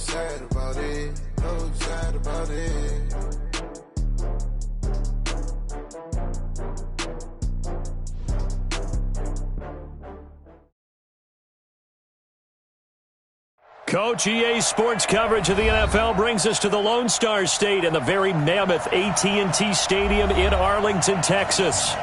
sad about it, no sad about it. Coach, EA Sports coverage of the NFL brings us to the Lone Star State and the very mammoth AT&T Stadium in Arlington, Texas.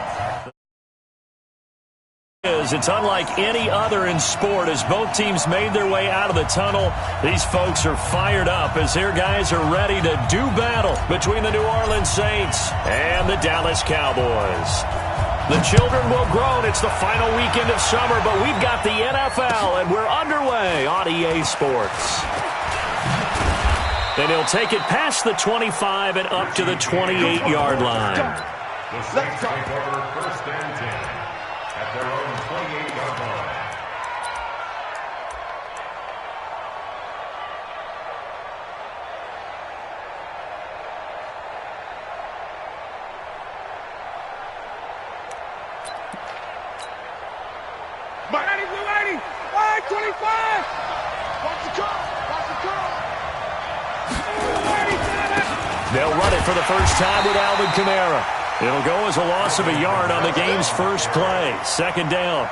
It's unlike any other in sport as both teams made their way out of the tunnel. These folks are fired up as their guys are ready to do battle between the New Orleans Saints and the Dallas Cowboys. The children will groan. It's the final weekend of summer, but we've got the NFL, and we're underway on EA Sports. And he'll take it past the 25 and up to the 28-yard line. The Saints take over first and 10 at their own 28-yard line. Ready, 25! Watch the call! Watch the call! They'll run it for the first time with Alvin Kamara. It'll go as a loss of a yard on the game's first play. Second down.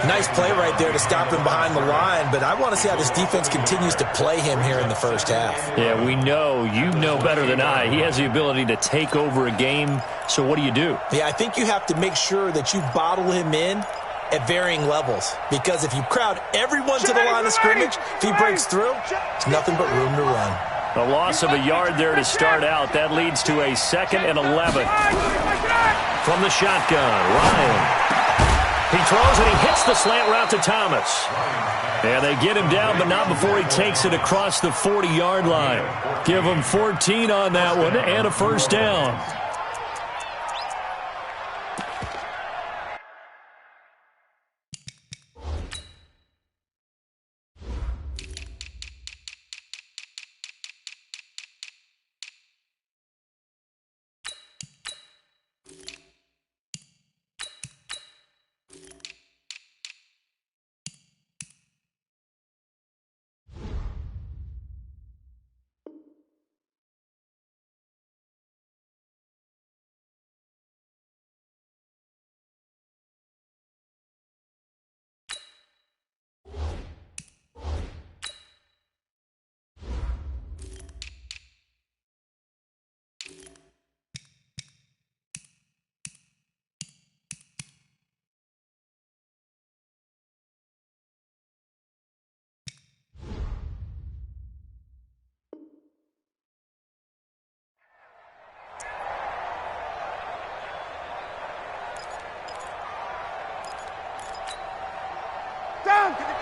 Nice play right there to stop him behind the line, but I want to see how this defense continues to play him here in the first half. Yeah, we know. You know better than I. He has the ability to take over a game, so what do you do? Yeah, I think you have to make sure that you bottle him in at varying levels, because if you crowd everyone to the line of scrimmage, if he breaks through, there's nothing but room to run. A loss of a yard there to start out. That leads to a 2nd and 11. From the shotgun, Ryan. He throws and he hits the slant route to Thomas. And they get him down, but not before he takes it across the 40-yard line. Give him 14 on that one and a first down.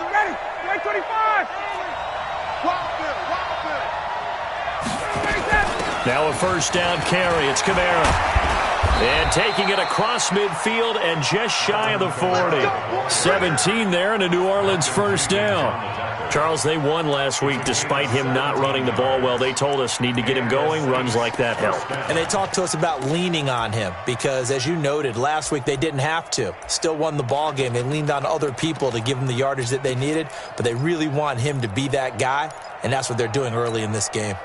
Ready, 25! Now a first down carry. It's Kamara. And taking it across midfield and just shy of the 40. 17 there and a New Orleans first down. Charles, they won last week despite him not running the ball well. They told us need to get him going. Runs like that help. And they talked to us about leaning on him because, as you noted, last week they didn't have to. Still won the ball game. They leaned on other people to give them the yardage that they needed, but they really want him to be that guy, and that's what they're doing early in this game.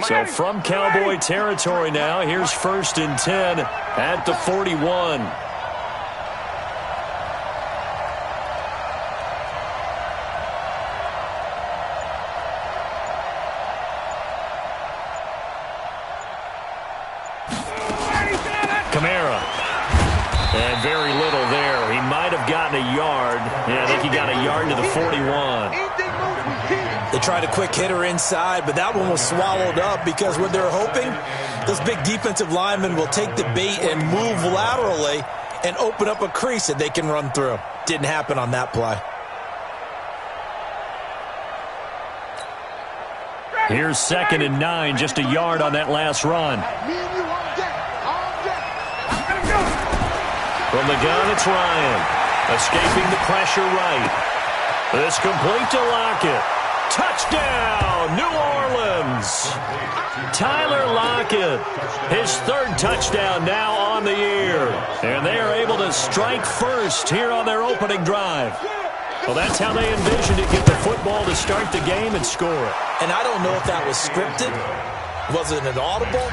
So from Cowboy territory now, here's 1st and 10 at the 41. Kamara. And very little there. He might have gotten a yard. Yeah, I think he got a yard to the 41. They tried a quick hitter inside, but that one was swallowed up because what they're hoping, those big defensive linemen will take the bait and move laterally and open up a crease that they can run through. Didn't happen on that play. Here's 2nd and 9, just a yard on that last run. From the gun, it's Ryan. Escaping the pressure right. This complete to Lockett. Touchdown, New Orleans. Tyler Lockett, his 3rd touchdown now on the year. And they are able to strike first here on their opening drive. Well, that's how they envisioned it. Get the football to start the game and score it. And I don't know if that was scripted. Was it an audible?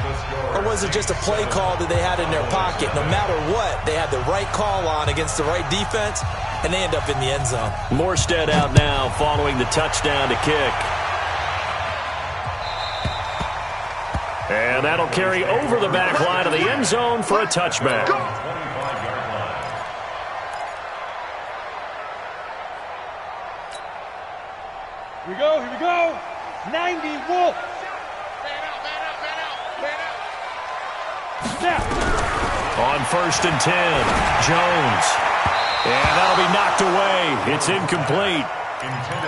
Or was it just a play call that they had in their pocket? No matter what, they had the right call on against the right defense, and they end up in the end zone. Morstead out now following the touchdown to kick. And that'll carry over the back line of the end zone for a touchback. Here we go, here we go. 90 Wolf. Snap. On 1st and 10, Jones. And that'll be knocked away. It's incomplete.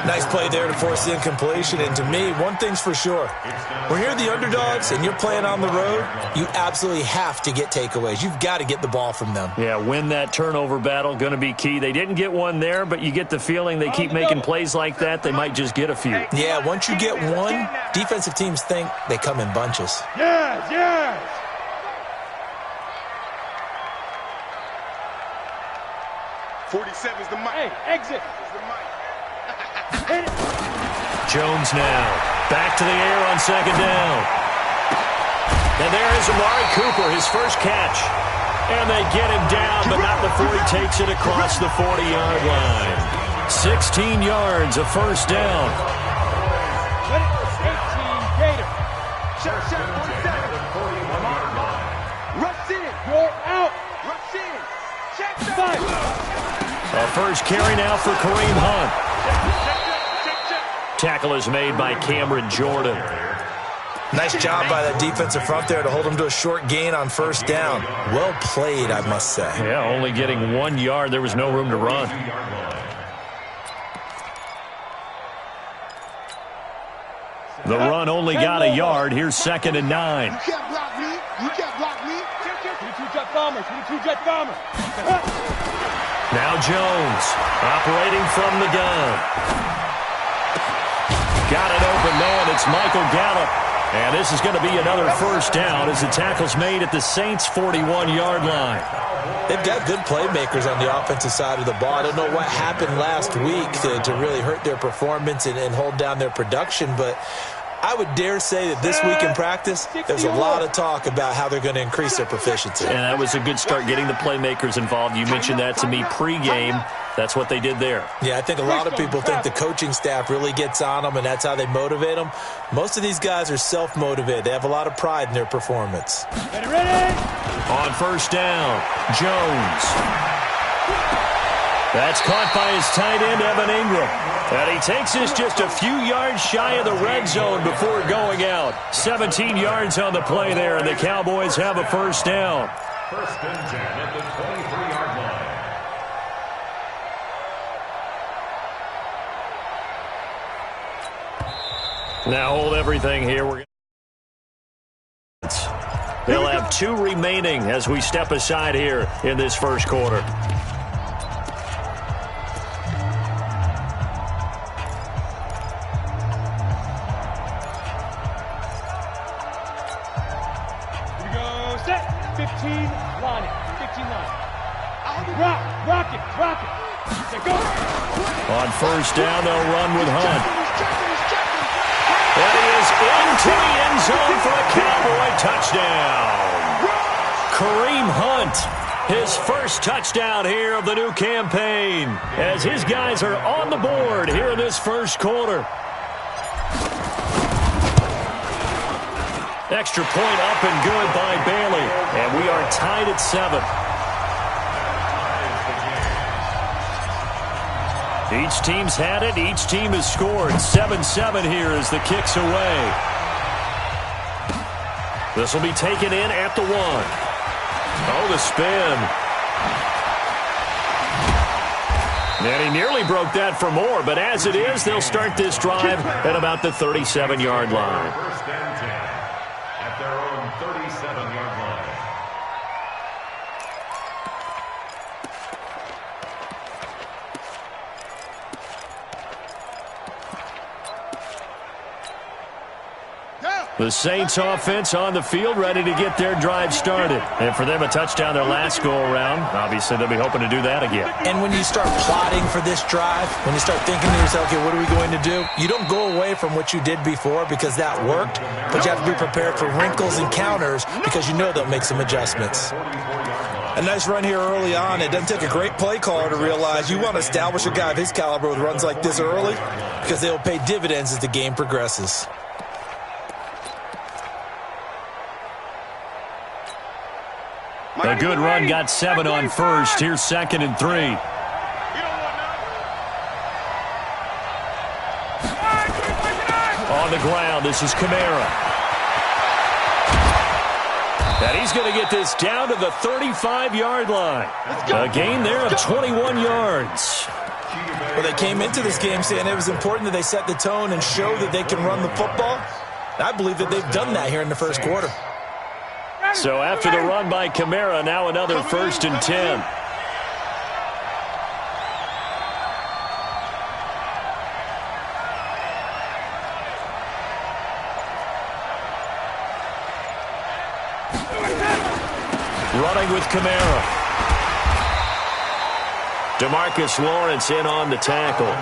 Nice play there to force the incompletion. And to me, one thing's for sure. When you're the underdogs and you're playing on the road, you absolutely have to get takeaways. You've got to get the ball from them. Yeah, win that turnover battle, going to be key. They didn't get one there, but you get the feeling they keep making plays like that, they might just get a few. Yeah, once you get one, defensive teams think they come in bunches. Yes, yes. '47's the mic. Hey, exit. Jones now. Back to the air on 2nd down. And there is Amari Cooper, his first catch. And they get him down, but not before he takes it across the 40-yard line. 16 yards, a first down. 18 Gator. Shot, 47. Rush in. You're out. Rush in. Check that. 5. A first carry now for Kareem Hunt. Tackle is made by Cameron Jordan. Nice job by that defensive front there to hold him to a short gain on 1st down. Well played, I must say. Yeah, only getting 1 yard. There was no room to run. The run only got a yard. Here's 2nd and 9. You can't block me. You can't block me. 22 jet bombers. 22 jet bombers. Now Jones operating from the gun. Got an open man. It's Michael Gallup. And this is going to be another first down as the tackle's made at the Saints' 41-yard line. They've got good playmakers on the offensive side of the ball. I don't know what happened last week to really hurt their performance and hold down their production, but I would dare say that this week in practice, there's a lot of talk about how they're going to increase their proficiency. And that was a good start getting the playmakers involved. You mentioned that to me pregame. That's what they did there. Yeah, I think a lot of people think the coaching staff really gets on them, and that's how they motivate them. Most of these guys are self-motivated. They have a lot of pride in their performance. Ready? On 1st down, Jones. That's caught by his tight end, Evan Ingram. And he takes this just a few yards shy of the red zone before going out. 17 yards on the play there, and the Cowboys have a first down. 1st and 10 at the 23-yard line. Now hold everything here. They'll have 2 remaining as we step aside here in this first quarter. Here we go. Set. 15 line it. 15 line. Rock it. Set, go. On 1st down, they'll run with Hunt. And he is into the end zone for a Cowboy touchdown. Kareem Hunt, his first touchdown here of the new campaign, as his guys are on the board here in this first quarter. Extra point up and good by Bailey, and we are tied at 7. Each team's had it. Each team has scored. 7-7 here as the kick's away. This will be taken in at the 1. Oh, the spin. And he nearly broke that for more, but as it is, they'll start this drive at about the 37-yard line. 1st and 10 at their own 37-yard line. The Saints offense on the field, ready to get their drive started. And for them, a touchdown their last go-around. Obviously, they'll be hoping to do that again. And when you start plotting for this drive, when you start thinking to yourself, okay, what are we going to do? You don't go away from what you did before because that worked, but you have to be prepared for wrinkles and counters because you know they'll make some adjustments. A nice run here early on. It doesn't take a great play caller to realize you want to establish a guy of his caliber with runs like this early because they will pay dividends as the game progresses. A good run got 7 on first. Here's 2nd and 3. On the ground, this is Kamara. And he's going to get this down to the 35-yard line. A gain there of 21 yards. Well, they came into this game saying it was important that they set the tone and show that they can run the football. I believe that they've done that here in the first quarter. So after the run by Kamara, now another 1st and 10. Running with Kamara. DeMarcus Lawrence in on the tackle.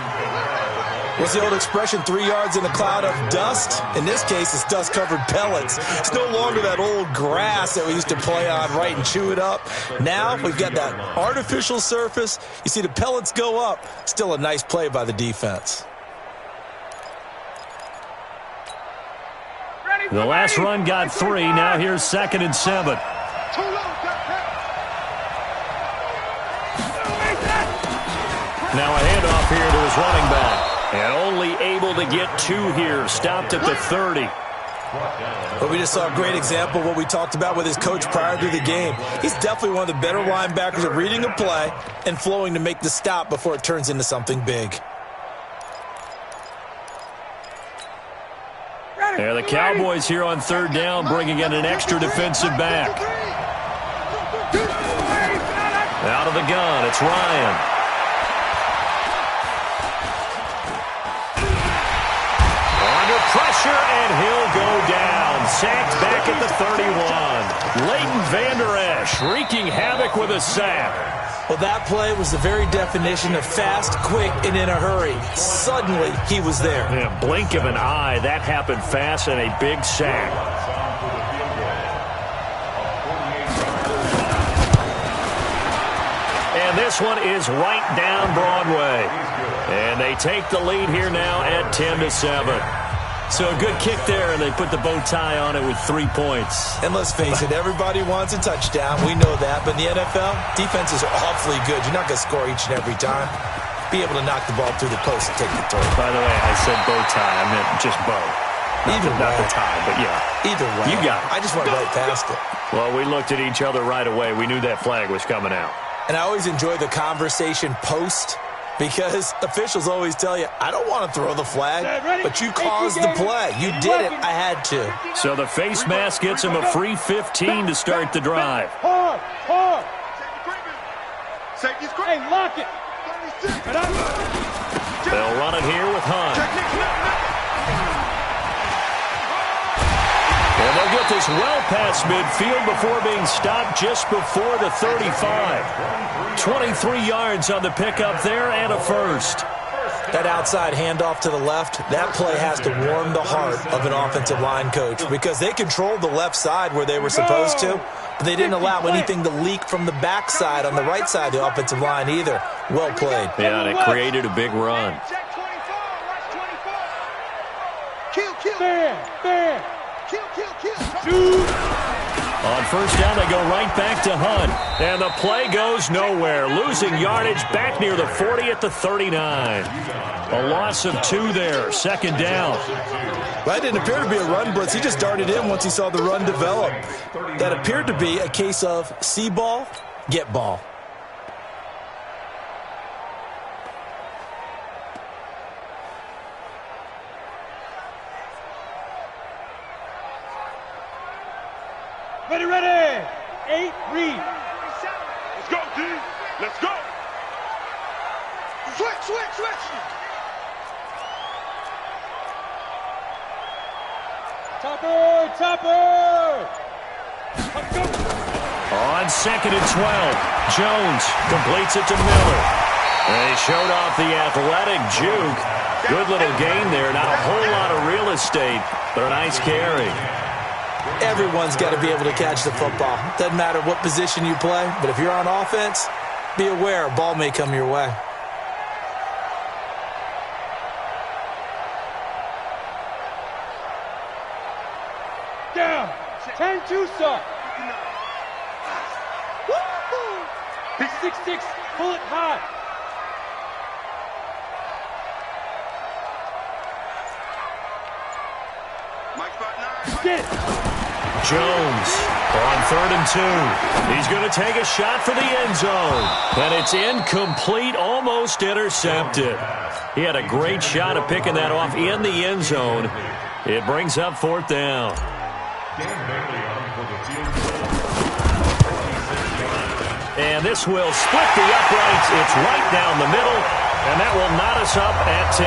What's the old expression, 3 yards in a cloud of dust? In this case, it's dust-covered pellets. It's no longer that old grass that we used to play on, right, and chew it up. Now we've got that artificial surface. You see the pellets go up. Still a nice play by the defense. The last run got 3. Now here's 2nd and 7. Now a handoff here to his running back. And only able to get 2 here. Stopped at the 30. But we just saw a great example of what we talked about with his coach prior to the game. He's definitely one of the better linebackers at reading a play and flowing to make the stop before it turns into something big. There the Cowboys here on 3rd down, bringing in an extra defensive back. Out of the gun, it's Ryan. Pressure, and he'll go down. Sacked back at the 31. Leighton Vander Esch wreaking havoc with a sack. Well, that play was the very definition of fast, quick, and in a hurry. Suddenly, he was there. In a blink of an eye, that happened fast and a big sack. And this one is right down Broadway. And they take the lead here now at 10-7. So a good kick there, and they put the bow tie on it with 3 points. And let's face it, everybody wants a touchdown. We know that. But in the NFL, defenses are awfully good. You're not going to score each and every time. Be able to knock the ball through the post and take the throw. By the way, I said bow tie. I meant just bow. Not the tie, but yeah. Either way. You got it. I just went right past it. Well, we looked at each other right away. We knew that flag was coming out. And I always enjoy the conversation post, because officials always tell you, I don't want to throw the flag, but you caused the play. You did it. I had to. So the face mask gets him a free 15 to start the drive. Hard. Hey, lock it. They'll run it here with Hunt. And they'll get this well past midfield before being stopped just before the 35. 23 yards on the pickup there and a first. That outside handoff to the left, that play has to warm the heart of an offensive line coach because they controlled the left side where they were supposed to, but they didn't allow anything to leak from the backside on the right side of the offensive line either. Well played. Yeah, and it created a big run. Fair. On first down, they go right back to Hunt. And the play goes nowhere. Losing yardage back near the 40 at the 39. A loss of 2 there. 2nd down. That didn't appear to be a run blitz. He just darted in once he saw the run develop. That appeared to be a case of see ball, get ball. Ready. 8, read. Let's go, D. Let's go. Switch. Topper! Topper! On 2nd and 12, Jones completes it to Miller. They showed off the athletic juke. Good little gain there. Not a whole lot of real estate, but a nice carry. Everyone's got to be able to catch the football. Doesn't matter what position you play, but if you're on offense, be aware a ball may come your way. Down. 10-2, sir. 6-6. Pull it high. Get. Jones on 3rd and 2. He's going to take a shot for the end zone. And it's incomplete, almost intercepted. He had a great shot at picking that off in the end zone. It brings up 4th down. And this will split the uprights. It's right down the middle, and that will knot us up at 10.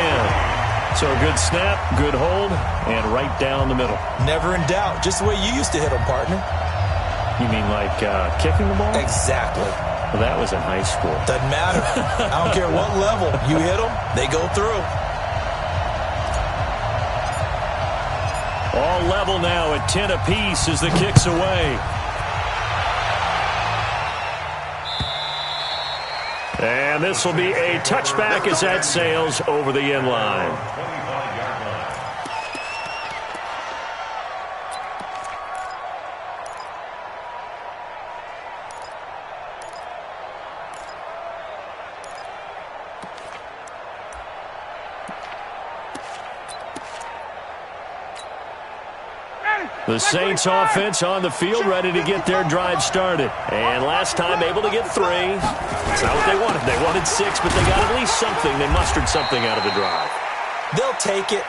So a good snap, good hold, and right down the middle. Never in doubt. Just the way you used to hit them, partner. You mean like kicking the ball? Exactly. Well, that was in high school. Doesn't matter. I don't care what level. You hit them, they go through. All level now at 10 apiece as the kick's away. And this will be a touchback as that sails over the end line. The Saints offense on the field, ready to get their drive started. And last time able to get 3. That's not what they wanted. They wanted 6, but they got at least something. They mustered something out of the drive. They'll take it.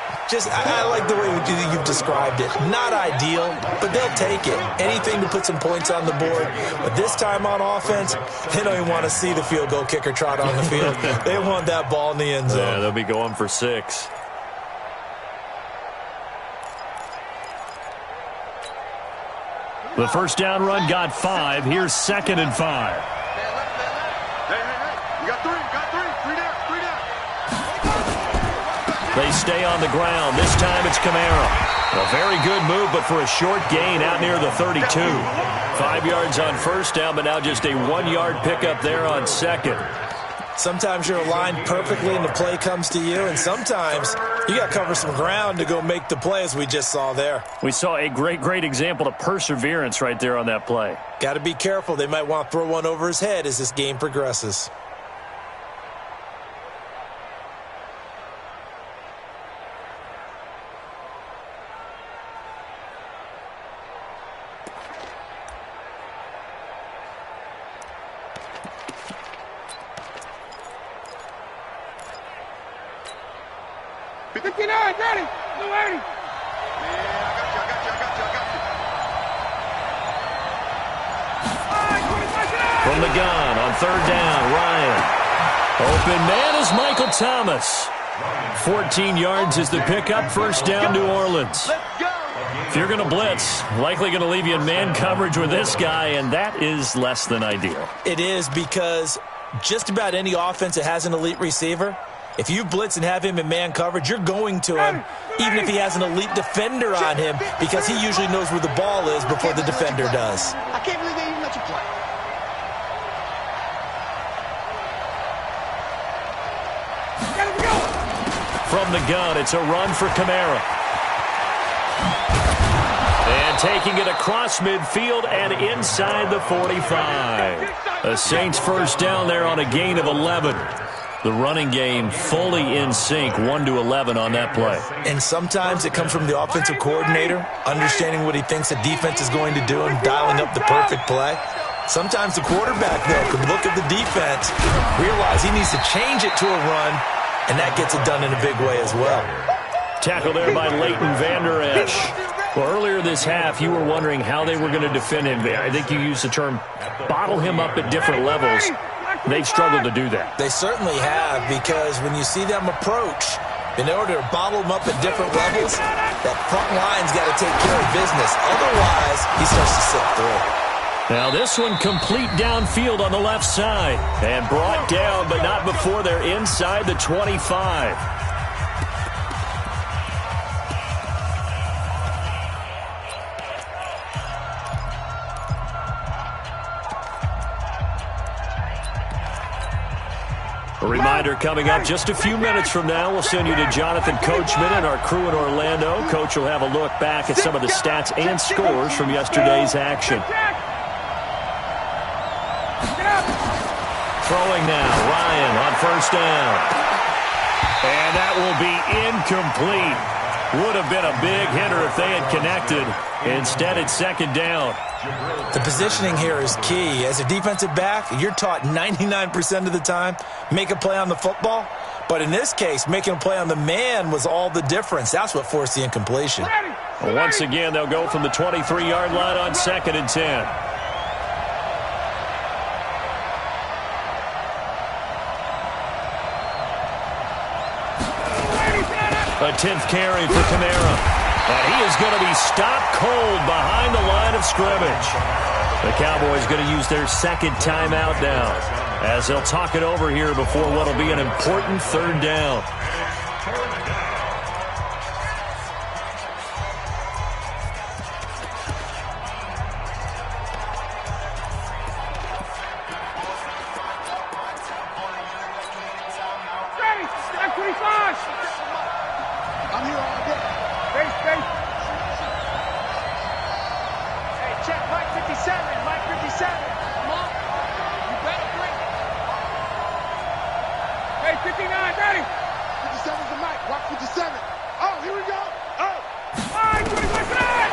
I like the way you've described it. Not ideal, but they'll take it. Anything to put some points on the board. But this time on offense, they don't even want to see the field goal kicker trot on the field. They want that ball in the end zone. Yeah, they'll be going for 6. The first down run got 5. Here's 2nd and 5. Hey, you got 3 down. They stay on the ground. This time it's Kamara. A very good move, but for a short gain out near the 32. 5 yards on first down, but now just a 1-yard pickup there on 2nd. Sometimes you're aligned perfectly and the play comes to you, and sometimes you got to cover some ground to go make the play, as we just saw there. We saw a great example of perseverance right there on that play. Got to be careful. They might want to throw one over his head as this game progresses. Ready? From the gun on 3rd down, Ryan. Open man is Michael Thomas. 14 yards is the pickup. First down, New Orleans. If you're going to blitz, likely going to leave you in man coverage with this guy, and that is less than ideal. It is, because just about any offense that has an elite receiver, if you blitz and have him in man coverage, you're going to him, even if he has an elite defender on him, because he usually knows where the ball is before the defender does. I can't believe they even let you play. From the gun, it's a run for Kamara. And taking it across midfield and inside the 45. The Saints first down there on a gain of 11. The running game fully in sync, 1-11 on that play. And sometimes it comes from the offensive coordinator, understanding what he thinks the defense is going to do and dialing up the perfect play. Sometimes the quarterback, though, can look at the defense, realize he needs to change it to a run, and that gets it done in a big way as well. Tackle there by Leighton Vander Esch. Well, earlier this half, you were wondering how they were going to defend him. I think you used the term bottle him up at different levels. They've struggled to do that. They certainly have, because when you see them approach, In order to bottle them up at different levels, that front line's got to take care of business. Otherwise, he starts to slip through. Now this one complete downfield on the left side. And brought down, but not before they're inside the 25. A reminder coming up just a few minutes from now. We'll send you to Jonathan Coachman and our crew in Orlando. Coach will have a look back at some of the stats and scores from yesterday's action. Throwing now, Ryan on first down. And that will be incomplete. Would have been a big hitter if they had connected. Instead, it's second down. The positioning here is key. As a defensive back, you're taught 99% of the time, make a play on the football. But in this case, making a play on the man was all the difference. That's what forced the incompletion. Well, once again, they'll go from the 23-yard line on 2nd and 10. A 10th carry for Kamara. And he is going to be stopped cold behind the line of scrimmage. The Cowboys going to use their second timeout now, as they'll talk it over here before what will be an important third down.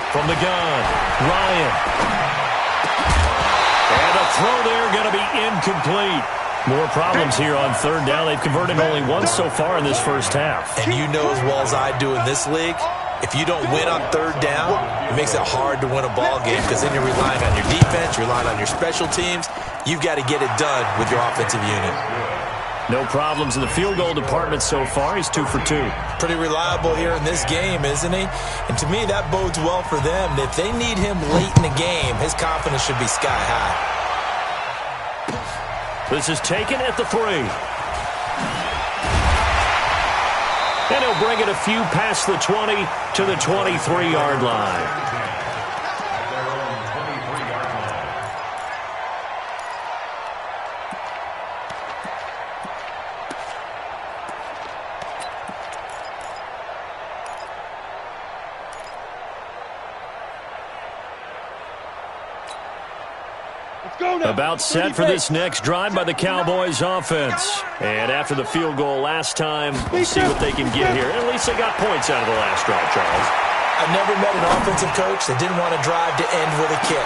From the gun, Ryan. And a throw there going to be incomplete. More problems here on third down. They've converted only once so far in this first half. And you know as well as I do in this league, if you don't win on third down, it makes it hard to win a ball game because then you're relying on your defense, you're relying on your special teams. You've got to get it done with your offensive unit. No problems in the field goal department so far. He's 2 for 2. Pretty reliable here in this game, isn't he? And to me, that bodes well for them. If they need him late in the game, his confidence should be sky high. This is taken at the 3. And he'll bring it a few past the 20 to the 23-yard line. About set for this next drive by the Cowboys offense. And after the field goal last time, we'll see what they can get here. At least they got points out of the last drive, Charles. I've never met an offensive coach that didn't want to drive to end with a kick.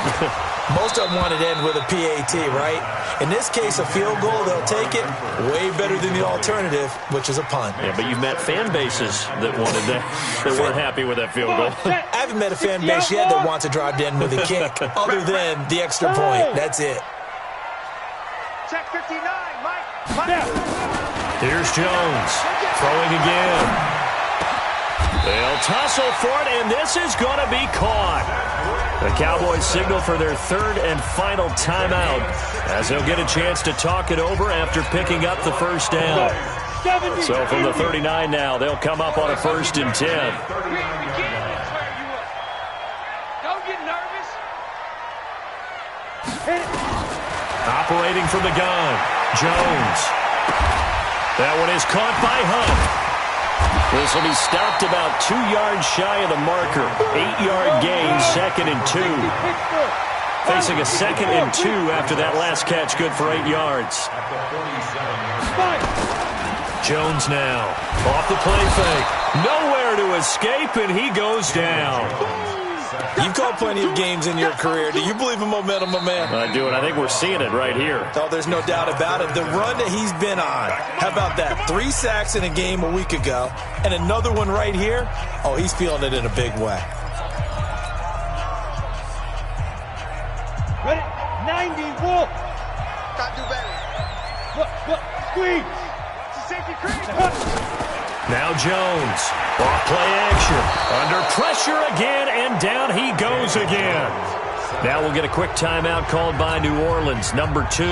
Most of them wanted to end with a PAT, right? In this case, a field goal, they'll take it. Way better than the alternative, which is a punt. Yeah, but you've met fan bases that wanted that, that weren't happy with that field goal. I haven't met a fan base yet that wants to drive to end with a kick, other than the extra point. That's it. Check 59, Mike. Here's Jones, throwing again. They'll tussle for it, and this is going to be caught. The Cowboys signal for their third and final timeout, as they'll get a chance to talk it over after picking up the first down. So from the 39 now, they'll come up on a 1st and 10. Don't get nervous. Operating from the gun, Jones. That one is caught by Hunt. This will be stopped about 2 yards shy of the marker. 8-yard gain, 2nd and 2. Facing a 2nd and 2 after that last catch, good for 8 yards. Jones now, off the play fake. Nowhere to escape, and he goes down. You've called plenty of games in your career. Do you believe in momentum, my man? I do, and I think we're seeing it right here. Oh, there's no doubt about it. The run that he's been on, how about that? 3 sacks in a game a week ago, and another one right here. Oh, he's feeling it in a big way. Ready? 90, Wolf. Gotta do better. Look, squeeze. It's a safety crease. Now Jones. Off play action. Under pressure again, and down he goes again. Now we'll get a quick timeout called by New Orleans, number 2.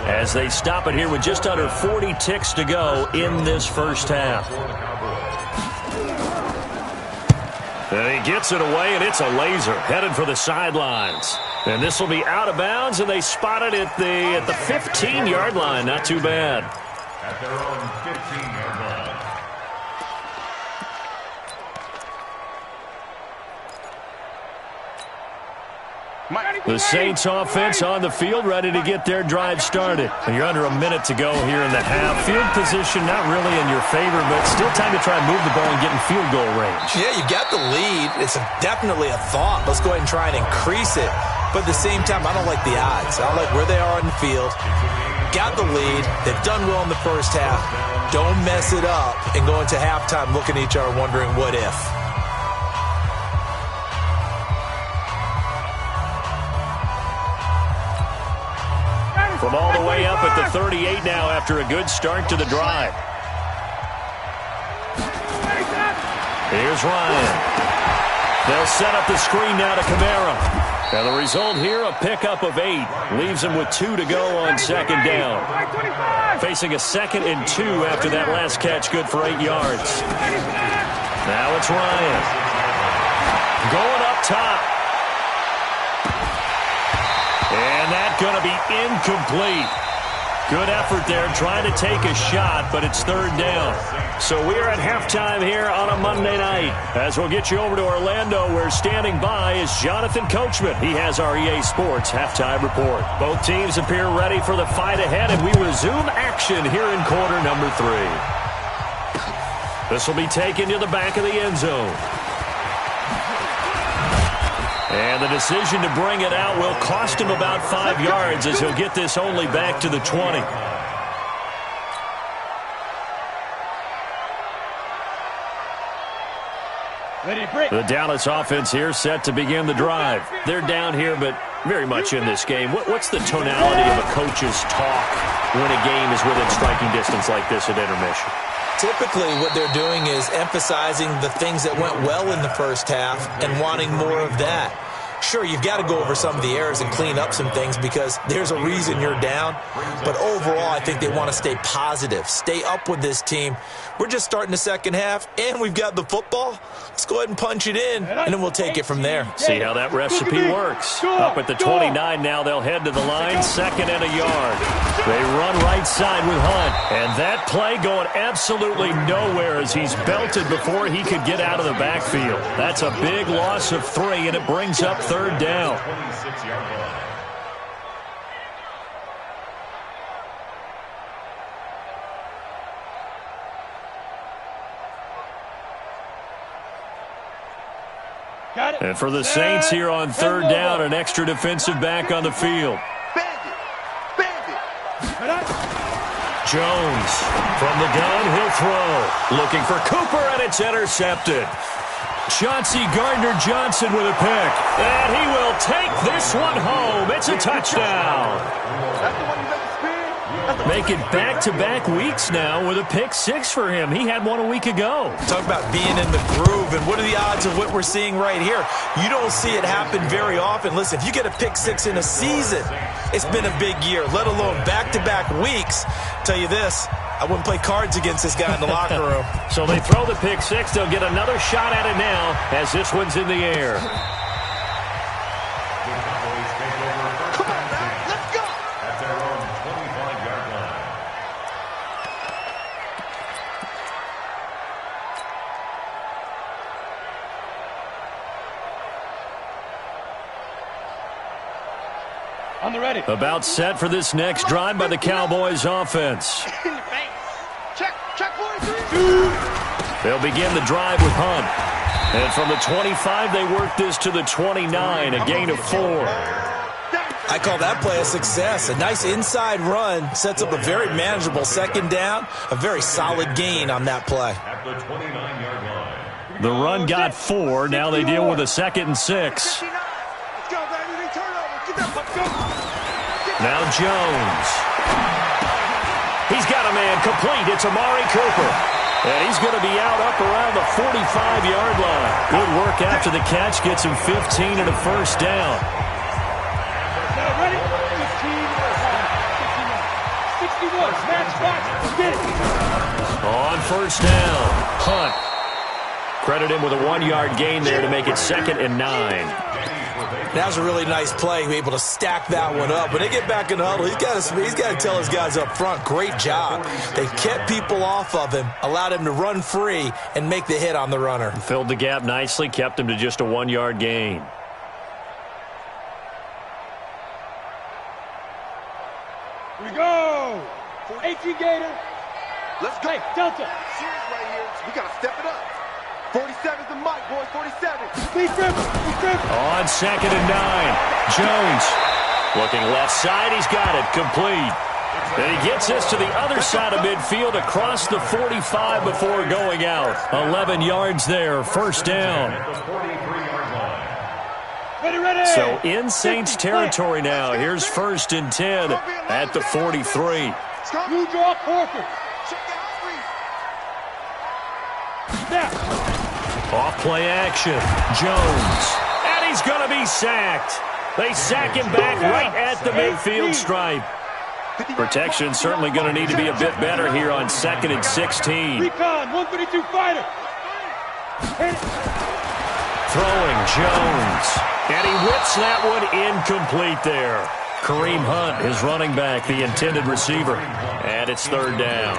As they stop it here with just under 40 ticks to go in this first half. And he gets it away, and it's a laser headed for the sidelines. And this will be out of bounds, and they spot it at the 15-yard line. Not too bad. At their own 15-yard line. The Saints offense on the field, ready to get their drive started. And you're under a minute to go here in the half. Field position not really in your favor, but still time to try and move the ball and get in field goal range. Yeah, you got the lead. It's definitely a thought. Let's go ahead and try and increase it. But at the same time, I don't like the odds. I don't like where they are on the field. Got the lead. They've done well in the first half. Don't mess it up and go into halftime looking at each other wondering what if. From all the way up at the 38 now after a good start to the drive. Here's Ryan. They'll set up the screen now to Kamara. Now the result here, a pickup of 8. Leaves him with 2 to go on second down. Facing a 2nd and 2 after that last catch, good for 8 yards. Now it's Ryan. Going up top. And that's going to be incomplete. Good effort there, trying to take a shot, but it's 3rd down. So we're at halftime here on a Monday night. As we'll get you over to Orlando, where standing by is Jonathan Coachman. He has our EA Sports halftime report. Both teams appear ready for the fight ahead, and we resume action here in quarter number 3. This will be taken to the back of the end zone. And the decision to bring it out will cost him about 5 yards as he'll get this only back to the 20. The Dallas offense here set to begin the drive. They're down here, but very much in this game. What's the tonality of a coach's talk when a game is within striking distance like this at intermission? Typically, what they're doing is emphasizing the things that went well in the first half and wanting more of that. Sure, you've got to go over some of the errors and clean up some things because there's a reason you're down. But overall, I think they want to stay positive, stay up with this team. We're just starting the second half, and we've got the football. Let's go ahead and punch it in, and then we'll take it from there. See how that recipe works. Up at the 29 now, they'll head to the line, 2nd and a yard. They run right side with Hunt, and that play going absolutely nowhere as he's belted before he could get out of the backfield. That's a big loss of 3, and it brings up 3rd down. 26-yard line. And for the Saints here on 3rd down, an extra defensive back on the field. Jones from the gun, he'll throw. Looking for Cooper, and it's intercepted. Chauncey Gardner-Johnson with a pick. And he will take this one home. It's a touchdown. That's the one you got to spin. Make it back-to-back weeks now with a pick 6 for him. He had one a week ago. Talk about being in the groove, and what are the odds of what we're seeing right here? You don't see it happen very often. Listen, if you get a pick 6 in a season, it's been a big year, let alone back-to-back weeks. Tell you this, I wouldn't play cards against this guy in the locker room. So they throw the pick 6. They'll get another shot at it now as this one's in the air. Come on, man. Let's go. At their own 25-yard line. On the ready. About set for this next drive by the Cowboys offense. In the face. Check 43. They'll begin the drive with Hunt. And from the 25, they work this to the 29, a gain of 4. I call that play a success. A nice inside run sets up a very manageable 2nd down, a very solid gain on that play. At the 29-yard line. The run got 4. Now they deal with a 2nd and 6. 59. Let's go, baby. Turnover. Get that. Let's go. Now Jones. He's got a man complete. It's Amari Cooper. And he's going to be out up around the 45-yard line. Good work after the catch. Gets him 15 and a first down. Now ready? 15, 61, match back. Get it. On first down, Hunt. Credit him with a 1-yard gain there to make it 2nd and 9. That was a really nice play, able to stack that one up. When they get back in the huddle, he's got to tell his guys up front, great job. They kept people off of him, allowed him to run free, and make the hit on the runner. Filled the gap nicely, kept him to just a 1-yard gain. Here we go. 18 Gator. Let's go. Hey, Delta. Series right here. We got to step it up. 47's the mic, boys. 47. Speed dribble. On 2nd and 9, Jones. Looking left side, he's got it, complete. And he gets this to the other side of midfield across the 45 before going out. 11 yards there, first down. Ready. So in Saints territory now. Here's 1st and 10 at the 43. You draw Porker. Now. Off play action, Jones. And he's going to be sacked. They sack him back right at the midfield stripe. Protection certainly going to need to be a bit better here on 2nd and 16. Recon, 132 fighter. Throwing Jones. And he whips that one incomplete there. Kareem Hunt, his running back, the intended receiver. And it's 3rd down.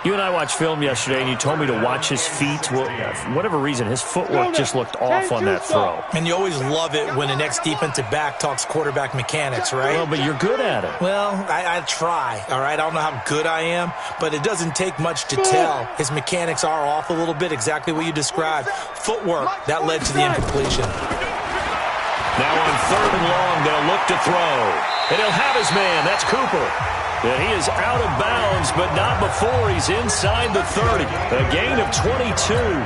You and I watched film yesterday, and you told me to watch his feet. Well, for whatever reason, his footwork just looked off on that throw. And you always love it when the next defensive back talks quarterback mechanics, right? Well, but you're good at it. Well, I try, all right? I don't know how good I am, but it doesn't take much to tell. His mechanics are off a little bit, exactly what you described. Footwork, that led to the incompletion. Now on 3rd and long, they'll look to throw. And he'll have his man. That's Cooper. And he is out of bounds, but not before he's inside the 30. A gain of 22.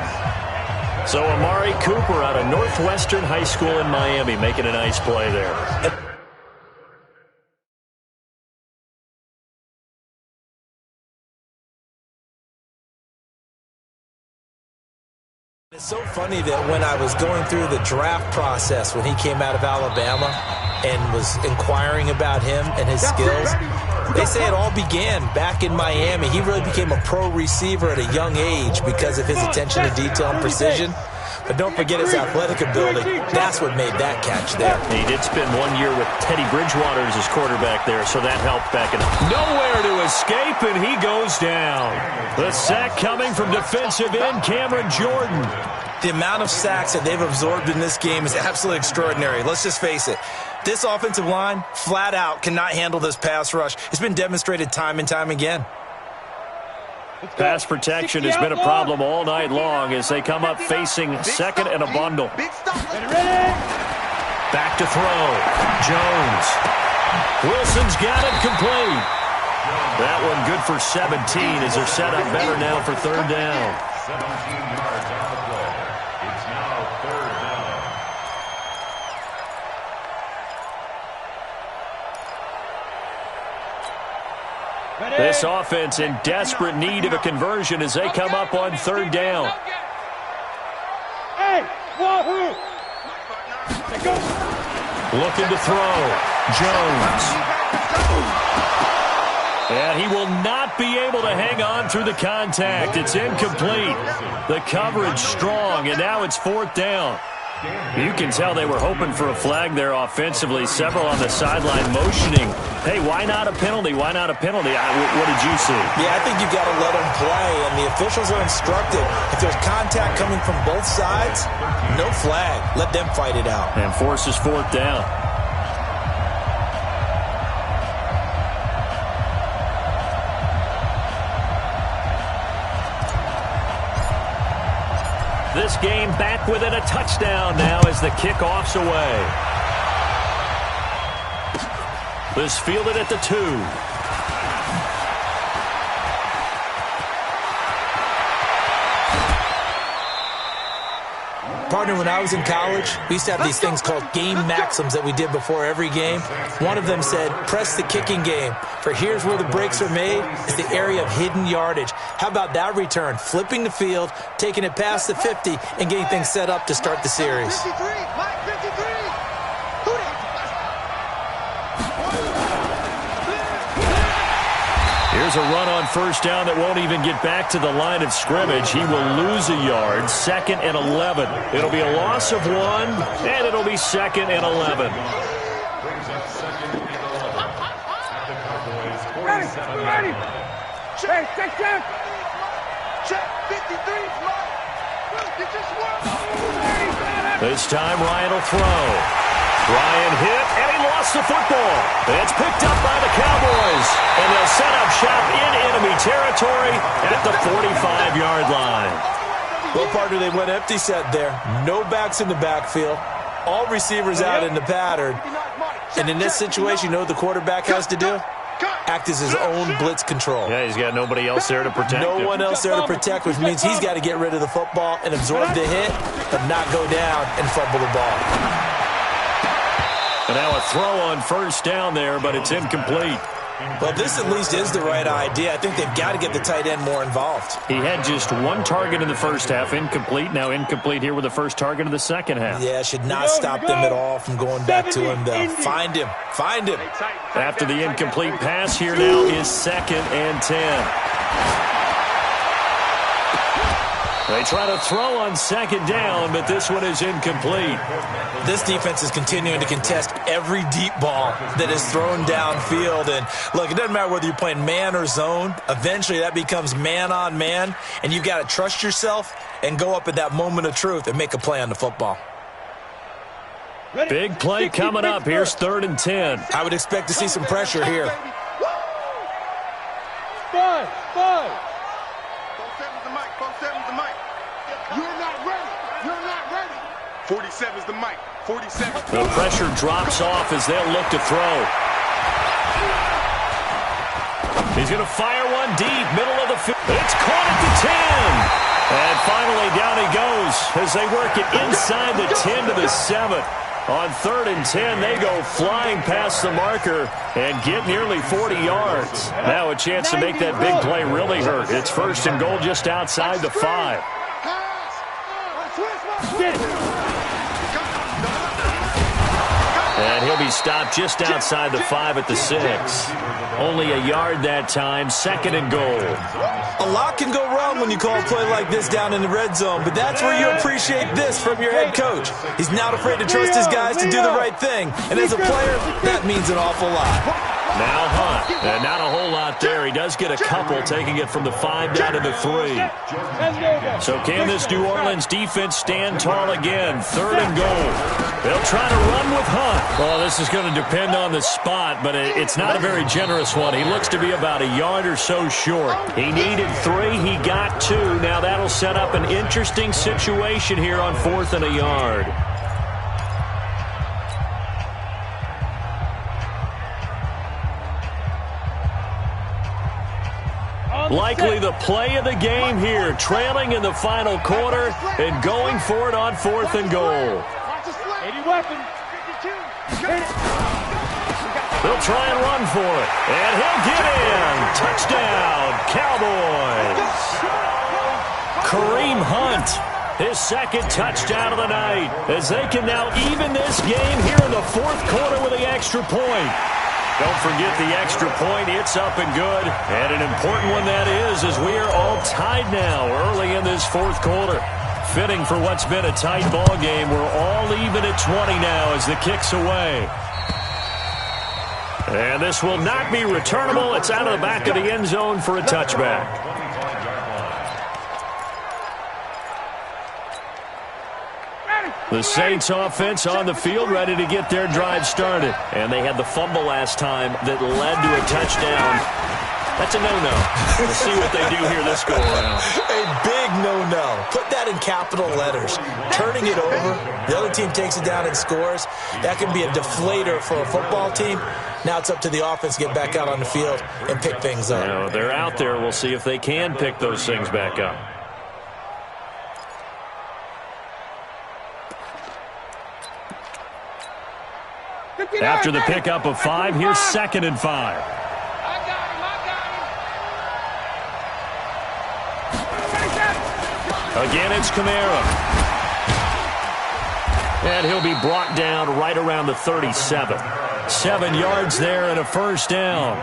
So Amari Cooper out of Northwestern High School in Miami making a nice play there. It's so funny that when I was going through the draft process when he came out of Alabama and was inquiring about him and his skills, they say it all began back in Miami. He really became a pro receiver at a young age because of his attention to detail and precision. But don't forget his athletic ability. That's what made that catch there. He did spend 1 year with Teddy Bridgewater as his quarterback there, so that helped back in. Nowhere to escape, and he goes down. The sack coming from defensive end Cameron Jordan. The amount of sacks that they've absorbed in this game is absolutely extraordinary. Let's just face it. This offensive line, flat out, cannot handle this pass rush. It's been demonstrated time and time again. Pass protection has been a problem all night long as they come up facing 2nd and a bundle. Back to throw. Jones. Wilson's got it complete. That one good for 17 as they're set up better now for 3rd down. 17 yards on the play. It's now 3rd down. This offense in desperate need of a conversion as they come up on 3rd down. Hey, wahoo! Looking to throw. Jones. And he will not be able to hang on through the contact. It's incomplete. The coverage strong, and now it's 4th down. You can tell they were hoping for a flag there offensively. Several on the sideline motioning. Hey, why not a penalty? Why not a penalty? What did you see? Yeah, I think you've got to let them play, and the officials are instructed. If there's contact coming from both sides, no flag. Let them fight it out. And forces 4th down. This game back within a touchdown now as the kickoff's away. This fielded at the 2. Partner, when I was in college, we used to have these things called game maxims that we did before every game. One of them said, press the kicking game, for here's where the breaks are made. It's the area of hidden yardage. How about that return? Flipping the field, taking it past the 50, and getting things set up to start the series. 53, Mike, 53. Here's a run on first down that won't even get back to the line of scrimmage. He will lose a yard, 2nd and 11. It'll be a loss of 1, and it'll be 2nd and 11. Ready. Check. Check 53, Mike. You just won. This time Ryan will throw. Ryan hit, and he lost the football. It's picked up by the Cowboys, and they'll set up shop in enemy territory at the 45-yard line. Well, partner, they went empty set there. No backs in the backfield. All receivers out in the pattern. And in this situation, you know what the quarterback has to do? Act as his own blitz control. Yeah, he's got nobody else there to protect him. No one else there to protect, which means he's got to get rid of the football and absorb the hit, but not go down and fumble the ball. And now a throw on first down there, but it's incomplete. Well, this at least is the right idea. I think they've got to get the tight end more involved. He had just 1 target in the first half, incomplete. Now incomplete here with the first target of the second half. Yeah, should not stop them at all from going back to him, though. Find him. After the incomplete pass, here now is 2nd and 10. They try to throw on 2nd down, but this one is incomplete. This defense is continuing to contest every deep ball that is thrown downfield. And, look, it doesn't matter whether you're playing man or zone. Eventually, that becomes man on man, and you've got to trust yourself and go up at that moment of truth and make a play on the football. Big play coming up. Here's 3rd and 10. I would expect to see some pressure here. 5. 47's the mic. You're not ready. 47's the mic. 47. The pressure drops off as they'll look to throw. He's going to fire one deep, middle of the field. It's caught at the 10. And finally down he goes as they work it inside the 10 to the 7. On 3rd and 10, they go flying past the marker and get nearly 40 yards. Now a chance to make that big play really hurt. It's 1st and goal just outside the 5. And he'll be stopped just outside the 5 at the 6. Only a yard that time, 2nd and goal. A lot can go wrong when you call a play like this down in the red zone, but that's where you appreciate this from your head coach. He's not afraid to trust his guys to do the right thing, and as a player, that means an awful lot. Now Hunt, and not a whole lot there. He does get a couple, taking it from the 5 down to the 3. So can this New Orleans defense stand tall again? 3rd and goal. They'll try to run with Hunt. Well, this is going to depend on the spot, but it's not a very generous one. He looks to be about a yard or so short. He needed 3. He got 2. Now that'll set up an interesting situation here on 4th and a yard. Likely the play of the game here, trailing in the final quarter and going for it on 4th and goal. 80 weapon. They'll try and run for it, and he'll get in. Touchdown, Cowboys. Kareem Hunt, his 2nd touchdown of the night, as they can now even this game here in the 4th quarter with the extra point. Don't forget the extra point. It's up and good. And an important one that is, as we are all tied now early in this 4th quarter. Fitting for what's been a tight ball game. We're all even at 20 now as the kick's away. And this will not be returnable. It's out of the back of the end zone for a touchback. The Saints offense on the field, ready to get their drive started. And they had the fumble last time that led to a touchdown. That's a no-no. We'll see what they do here this go-around. A big no-no. Put that in capital letters. Turning it over, the other team takes it down and scores. That can be a deflator for a football team. Now it's up to the offense to get back out on the field and pick things up. Now, they're out there. We'll see if they can pick those things back up. After the pickup of 5, here's 2nd and 5. Again, it's Kamara. And he'll be brought down right around the 37. 7 yards there and a first down.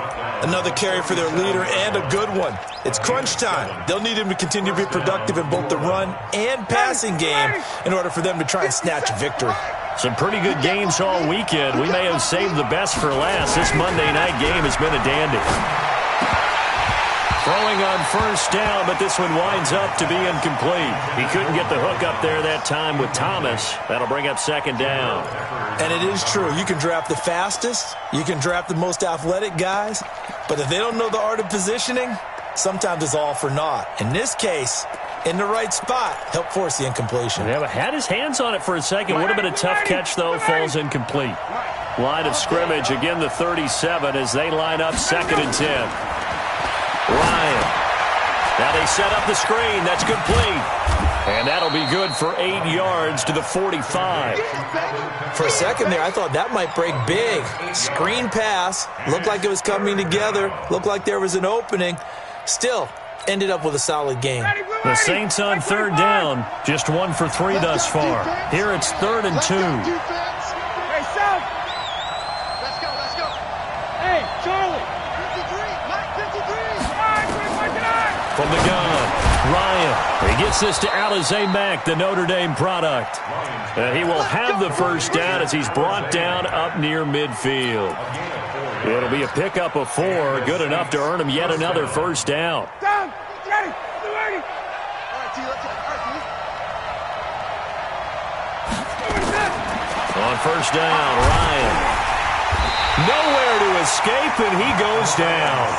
Another carry for their leader and a good one. It's crunch time. They'll need him to continue to be productive in both the run and passing game in order for them to try and snatch a victory. Some pretty good games all weekend. We may have saved the best for last. This Monday night game has been a dandy. Throwing on first down, but this one winds up to be incomplete. He couldn't get the hook up there that time with Thomas. That'll bring up 2nd down. And it is true. You can draft the fastest. You can draft the most athletic guys. But if they don't know the art of positioning, sometimes it's all for naught. In this case, in the right spot, help force the incompletion. Yeah, but had his hands on it for a second. Would have been a tough catch, though. Falls incomplete. Line of scrimmage, again the 37 as they line up 2nd and 10. Ryan. Now they set up the screen. That's complete. And that'll be good for 8 yards to the 45. For a second there, I thought that might break big. Screen pass. Looked like it was coming together. Looked like there was an opening. Still, ended up with a solid game. The Saints on 3rd down. Just 1 for 3 thus far. Here it's 3rd and 2. Hey, Sam! Let's go. Hey, Charlie! 53, Mike, 53! From the gun, Ryan. He gets this to Alizé Mack, the Notre Dame product. He will have the first down as he's brought down up near midfield. It'll be a pickup of 4, good enough to earn him yet another first down. Down! Ready! On first down, Ryan. Nowhere to escape, and he goes down.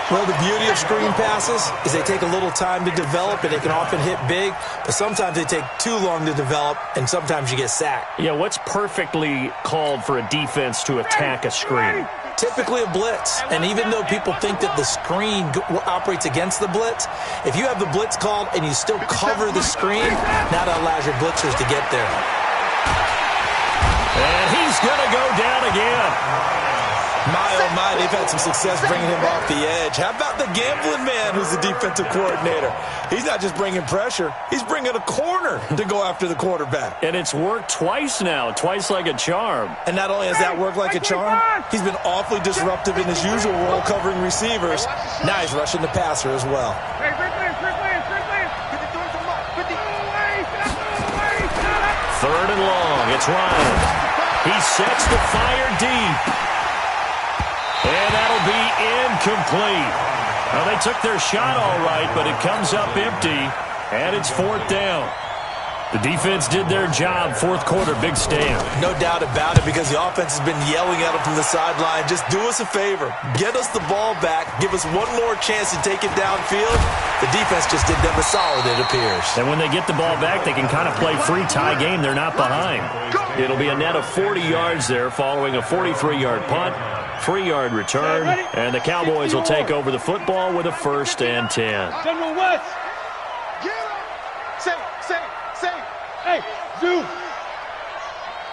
Well, the beauty of screen passes is they take a little time to develop, and they can often hit big, but sometimes they take too long to develop, and sometimes you get sacked. Yeah, what's perfectly called for a defense to attack a screen? Typically a blitz, and even though people think that the screen operates against the blitz, if you have the blitz called and you still cover the screen, that allows your blitzers to get there. And he's going to go down again. My, oh my, they've had some success bringing him off the edge. How about the gambling man who's the defensive coordinator? He's not just bringing pressure. He's bringing a corner to go after the quarterback. And it's worked twice now, twice like a charm. And not only has that worked like a charm, he's been awfully disruptive in his usual role covering receivers. Now he's rushing the passer as well. Hey, quick lane. 3rd and long, it's Ryan. He sets the fire deep. And that'll be incomplete. Well, they took their shot all right, but it comes up empty, and it's 4th down. The defense did their job. 4th quarter, big stand. No doubt about it, because the offense has been yelling at them from the sideline. Just do us a favor. Get us the ball back. Give us one more chance to take it downfield. The defense just did them a solid, it appears. And when they get the ball back, they can kind of play free tie game. They're not behind. It'll be a net of 40 yards there following a 43-yard punt. 3-yard return, and the Cowboys will take over the football with a 1st and 10. General West! Get him! Say! Hey, Zoom!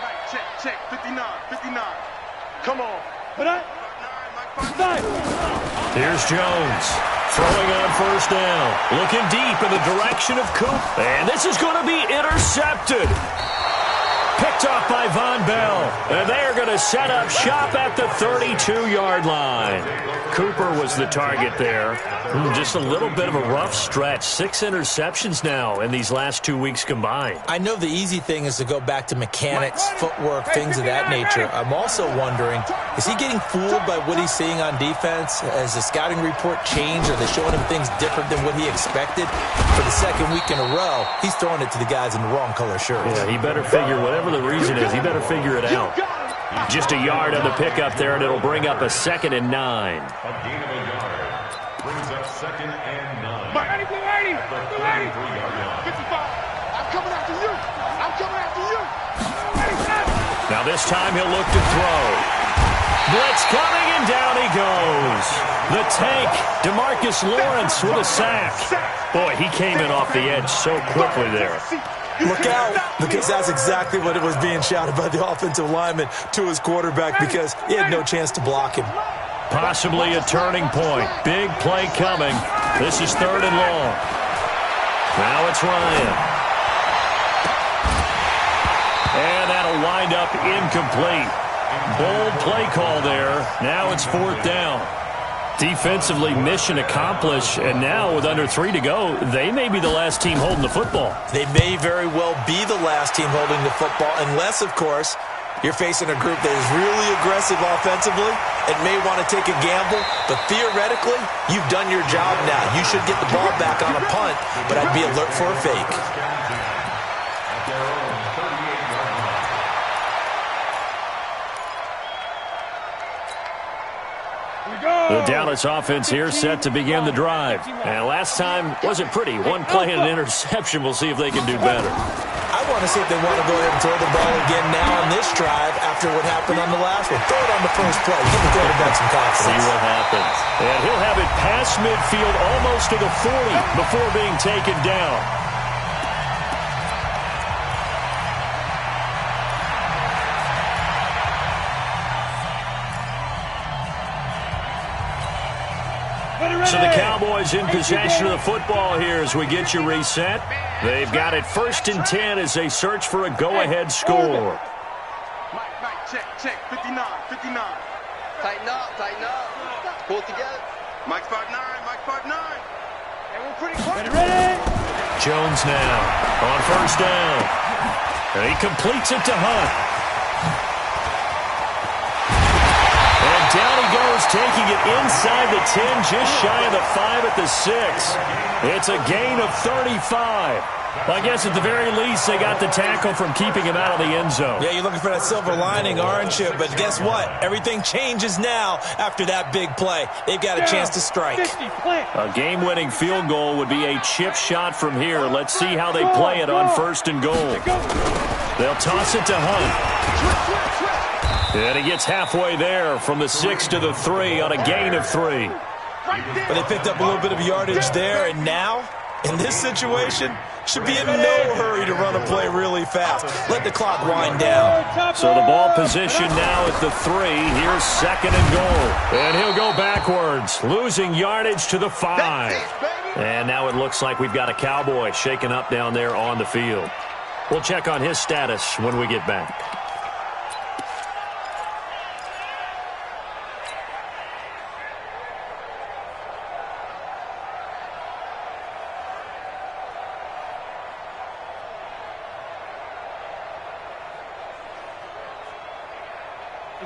Right, check. 59. Come on. What up? 9. Here's Jones. Throwing on first down. Looking deep in the direction of Coop. And this is going to be intercepted. Picked off by Von Bell. And they are going to set up shop at the 32-yard line. Cooper was the target there. Just a little bit of a rough stretch. 6 interceptions now in these last 2 weeks combined. I know the easy thing is to go back to mechanics, footwork, things of that nature. I'm also wondering, is he getting fooled by what he's seeing on defense? Has the scouting report changed? Are they showing him things different than what he expected? For the 2nd week in a row, he's throwing it to the guys in the wrong color shirts. Yeah, he better figure, whatever the reason is, he better figure it out. Just a yard on the pickup there, and it'll bring up a 2nd and 9. A gain of a yard brings up 2nd and 9. 55. I'm coming after you. Now this time he'll look to throw. Blitz coming, and down he goes. The tank, DeMarcus Lawrence with a sack. Boy, he came in off the edge so quickly there. look out, because that's exactly what it was being shouted by the offensive lineman to his quarterback because he had no chance to block him. Possibly a turning point. Big play coming. This is 3rd and long. Now it's Ryan. And that'll wind up incomplete. Bold play call there. Now it's 4th down. Defensively, mission accomplished, and now with under 3 to go, they may be the last team holding the football. They may very well be the last team holding the football, unless, of course, you're facing a group that is really aggressive offensively and may want to take a gamble, but theoretically, you've done your job now. You should get the ball back on a punt, but I'd be alert for a fake. The Dallas offense here set to begin the drive. And last time wasn't pretty. One play and an interception. We'll see if they can do better. I want to see if they want to go ahead and throw the ball again now on this drive after what happened on the last one. Throw it on the first play. Give the quarterback some confidence. See what happens. And he'll have it past midfield almost to the 40 before being taken down. So the Cowboys in possession of the football here as we get you reset. They've got it 1st and 10 as they search for a go-ahead score. Mike, check. 59. Tighten up. Pull it together. Mike 5'9", Mike 5'9". And we're pretty close. Ready? Jones now on 1st down. And he completes it to Hunt. And down he goes, taking it inside the 10, just shy of the 5 at the 6. It's a gain of 35. I guess at the very least, they got the tackle from keeping him out of the end zone. Yeah, you're looking for that silver lining, aren't you? But guess what? Everything changes now after that big play. They've got a chance to strike. A game-winning field goal would be a chip shot from here. Let's see how they play it on 1st and goal. They'll toss it to Hunt. And he gets halfway there from the 6 to the 3 on a gain of 3. But they picked up a little bit of yardage there, and now, in this situation, should be in no hurry to run a play really fast. Let the clock wind down. So the ball position now at the 3. Here's 2nd and goal. And he'll go backwards, losing yardage to the 5. And now it looks like we've got a Cowboy shaken up down there on the field. We'll check on his status when we get back.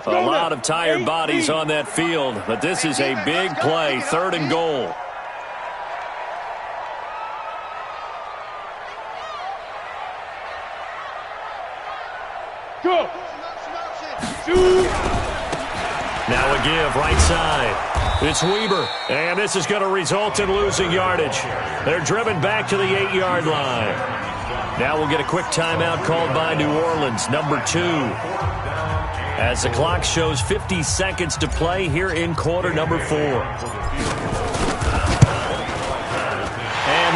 A lot of tired bodies on that field, but this is a big play, 3rd and goal. Go. Now a give, right side. It's Weber, and this is going to result in losing yardage. They're driven back to the 8-yard line. Now we'll get a quick timeout called by New Orleans, number 2. As the clock shows 50 seconds to play here in quarter number 4. And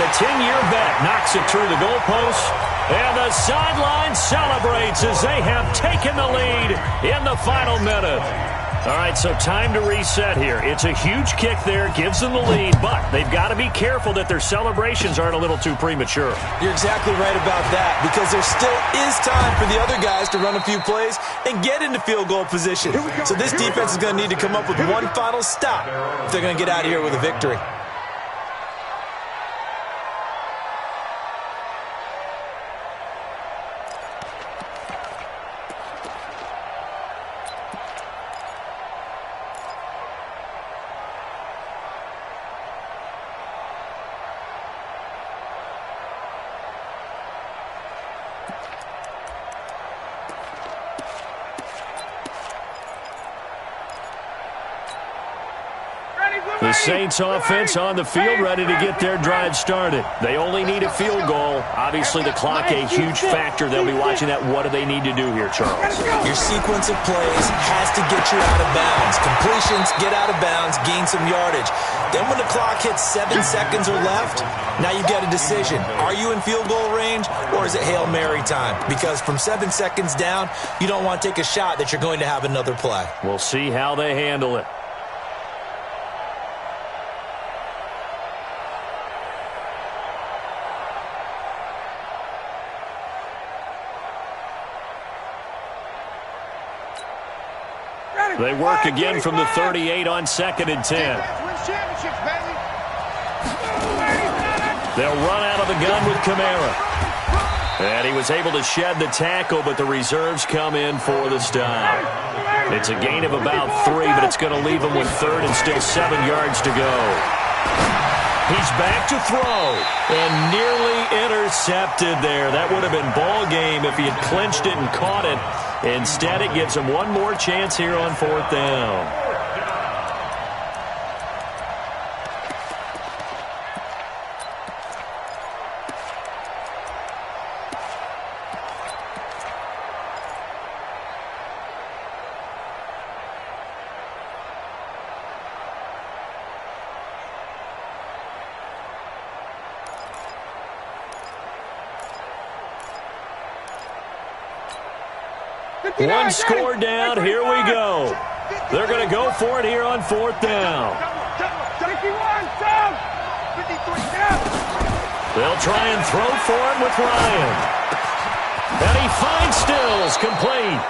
the 10-year vet knocks it through the goalpost. And the sideline celebrates as they have taken the lead in the final minute. All right, so time to reset here. It's a huge kick there, gives them the lead, but they've got to be careful that their celebrations aren't a little too premature. You're exactly right about that, because there still is time for the other guys to run a few plays and get into field goal position. So this defense is going to need to come up with one final stop if they're going to get out of here with a victory. The Saints offense on the field, ready to get their drive started. They only need a field goal. Obviously, the clock a huge factor. They'll be watching that. What do they need to do here, Charles? Your sequence of plays has to get you out of bounds. Completions, get out of bounds, gain some yardage. Then when the clock hits 7 seconds or left, now you've got a decision. Are you in field goal range, or is it Hail Mary time? Because from 7 seconds down, you don't want to take a shot that you're going to have another play. We'll see how they handle it. They work again from the 38 on 2nd and 10. They'll run out of the gun with Kamara. And he was able to shed the tackle, but the reserves come in for the stop. It's a gain of about 3, but it's going to leave him with 3rd and still 7 yards to go. He's back to throw, and nearly intercepted there. That would have been ball game if he had clinched it and caught it. Instead, it gives him one more chance here on 4th down. One score down, here we go. They're going to go for it here on 4th down. They'll try and throw for him with Ryan. And he finds Stills, complete.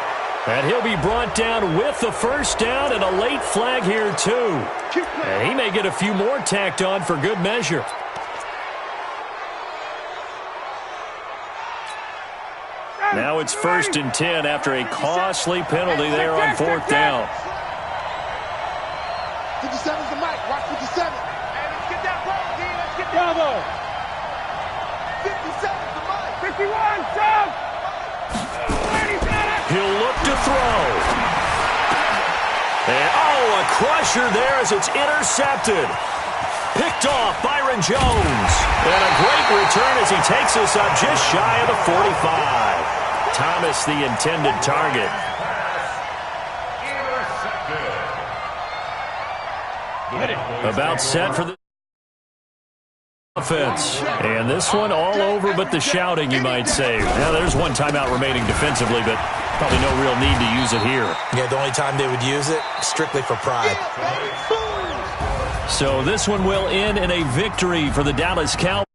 And he'll be brought down with the 1st down and a late flag here too. And he may get a few more tacked on for good measure. Now it's 1st and 10 after a costly penalty there on 4th down. 57's the mic. Watch 57. Hey, let's get that ball, D. Let's get that. Bravo. 57's the mic. 51, Sam. He'll look to throw. And, a crusher there as it's intercepted. Picked off Byron Jones. And a great return as he takes us up just shy of the 45. Thomas, the intended target. About set for the offense. And this one all over but the shouting, you might say. Now, there's one timeout remaining defensively, but probably no real need to use it here. Yeah, the only time they would use it, strictly for pride. So this one will end in a victory for the Dallas Cowboys.